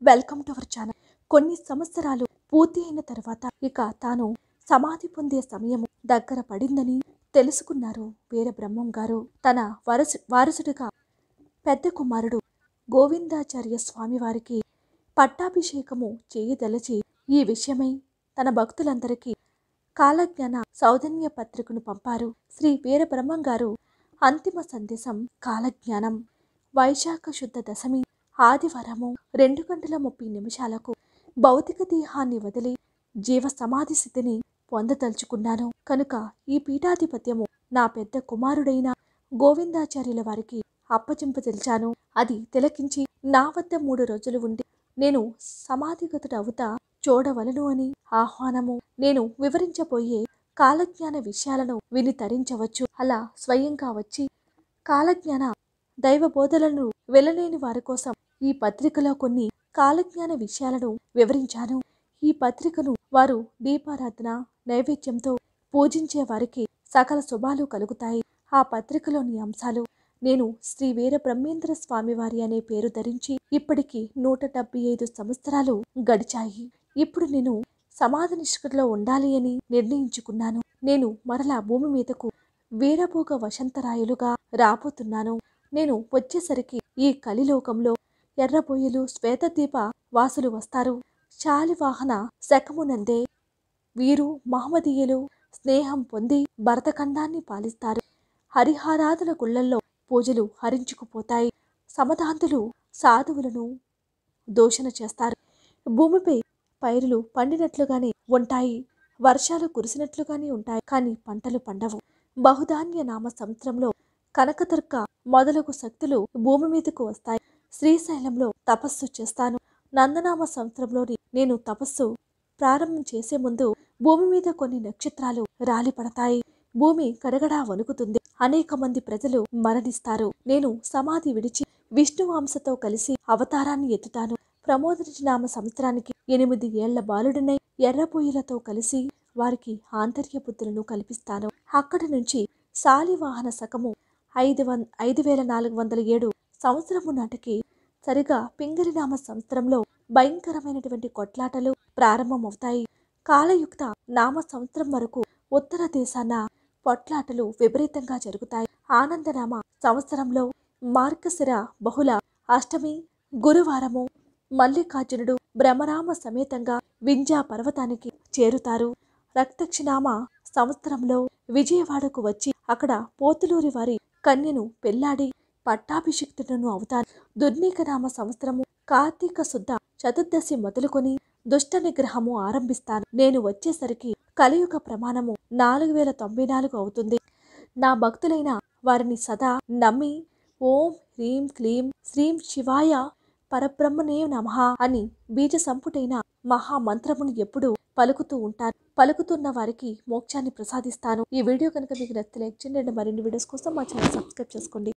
Welcome to our channel. కొన్ని సంవత్సరాలు పూర్తి అయిన తర్వాత ఇక తాను సమాధి పొందే సమయం దగ్గర పడిందని తెలుసుకున్నారు వీరబ్రహ్మం గారు. తన వారసుడిగా పెద్ద కుమారుడు గోవిందాచార్య స్వామి వారికి పట్టాభిషేకము చేయదలచి ఈ విషయమై తన భక్తులందరికీ కాలజ్ఞాన సౌజన్య పత్రికను పంపారు. శ్రీ వీరబ్రహ్మం గారు అంతిమ సందేశం కాలజ్ఞానం. వైశాఖ శుద్ధ దశమి ఆదివారము 2:30 భౌతిక దేహాన్ని వదిలి జీవ సమాధి స్థితిని పొందదలుచుకున్నాను కనుక ఈ పీఠాధిపత్యము నా పెద్ద కుమారుడైన గోవిందాచార్యుల వారికి అప్పచెంపదలిచాను. అది తిలకించి నా వద్ద 3 రోజులు ఉండి నేను సమాధిగతుడవుతా చూడవలను అని ఆహ్వానము. నేను వివరించబోయే కాలజ్ఞాన విషయాలను విని తరించవచ్చు. అలా స్వయంగా వచ్చి కాలజ్ఞాన దైవ బోధలను వెళ్ళలేని వారి కోసం ఈ పత్రికలో కొన్ని కాలజ్ఞాన విషయాలను వివరించాను. ఈ పత్రికను వారు దీపారాధన నైవేద్యంతో పూజించే వారికి సకల శుభాలు కలుగుతాయి. ఆ పత్రికలోని అంశాలు నేను శ్రీ వీరబ్రహ్మేంద్ర స్వామి వారి అనే పేరు ధరించి ఇప్పటికి 175 సంవత్సరాలు గడిచాయి. ఇప్పుడు నేను సమాధి నిష్ఠలో ఉండాలి అని నిర్ణయించుకున్నాను. నేను మరలా భూమి మీదకు వీరభోగ వసంతరాయులుగా రాబోతున్నాను. నేను వచ్చేసరికి ఈ కలిలోకంలో ఎర్రబొయ్యలు శ్వేతదీప వాసులు వస్తారు. శాలివాహన శకమునందే వీరు మహమ్మదీయులు స్నేహం పొంది భరతఖండాన్ని పాలిస్తారు. హరిహారాదుల గుళ్లల్లో పూజలు హరించుకుపోతాయి. సమధాంతులు సాధువులను దూషణ చేస్తారు. భూమిపై పైరులు పండినట్లుగానే ఉంటాయి, వర్షాలు కురిసినట్లుగానే ఉంటాయి, కానీ పంటలు పండవు. బహుధాన్య నామ సంవత్సరంలో కనకదుర్గ మొదలగు శక్తులు భూమి మీదకు వస్తాయి. శ్రీశైలంలో తపస్సు చేస్తాను. నందనామ సంవత్సరంలోని నేను తపస్సు ప్రారంభం చేసే ముందు భూమి మీద కొన్ని నక్షత్రాలు రాలిపడతాయి. భూమి గడగడా వణుకుతుంది. అనేక మంది ప్రజలు మరణిస్తారు. నేను సమాధి విడిచి విష్ణువాంశతో కలిసి అవతారాన్ని ఎత్తుతాను. ప్రమోదనామ సంవత్సరానికి 8 ఏళ్ల బాలుడినై ఎర్రబొయ్యలతో కలిసి వారికి ఆంతర్య బుద్ధులను కల్పిస్తాను. అక్కడి నుంచి శాలివాహన శకము 5407 సంవత్సరము నాటికి సరిగా పింగళినామ సంవత్సరంలో భయంకరమైనటువంటి కొట్లాటలు ప్రారంభమవుతాయి. కాలయుక్త నామ సంవత్సరం వరకు ఉత్తర దేశాన పొట్లాటలు విపరీతంగా జరుగుతాయి. ఆనందనామ సంవత్సరంలో మార్గశిర బహుళ అష్టమి గురువారము మల్లికార్జునుడు బ్రహ్మరామ సమేతంగా వింజా పర్వతానికి చేరుతారు. రక్తక్షినామ సంవత్సరంలో విజయవాడకు వచ్చి అక్కడ పోతులూరి వారి కన్యను పెళ్లాడి పట్టాభిషిక్తుడను అవుతాను. దుర్నీకనామ సంవత్సరము కార్తీక శుద్ధ చతుర్దశి మొదలుకొని దుష్ట నిగ్రహము ఆరంభిస్తాను. నేను వచ్చేసరికి కలియుగ ప్రమాణము 4094 అవుతుంది. నా భక్తులైన వారిని సదా నమ్మి ఓం హ్రీం క్లీం శ్రీం శివాయ పరబ్రహ్మణే నమః అని బీజ సంపుటైన మహామంత్రమును ఎప్పుడు పలుకుతూ ఉంటాను. పలుకుతున్న వారికి మోక్షాన్ని ప్రసాదిస్తాను. ఈ వీడియో కనుక మీకు నచ్చితే లైక్ చేయండి. మరిన్ని వీడియోస్ కోసం మా ఛానల్ సబ్స్క్రైబ్ చేసుకోండి.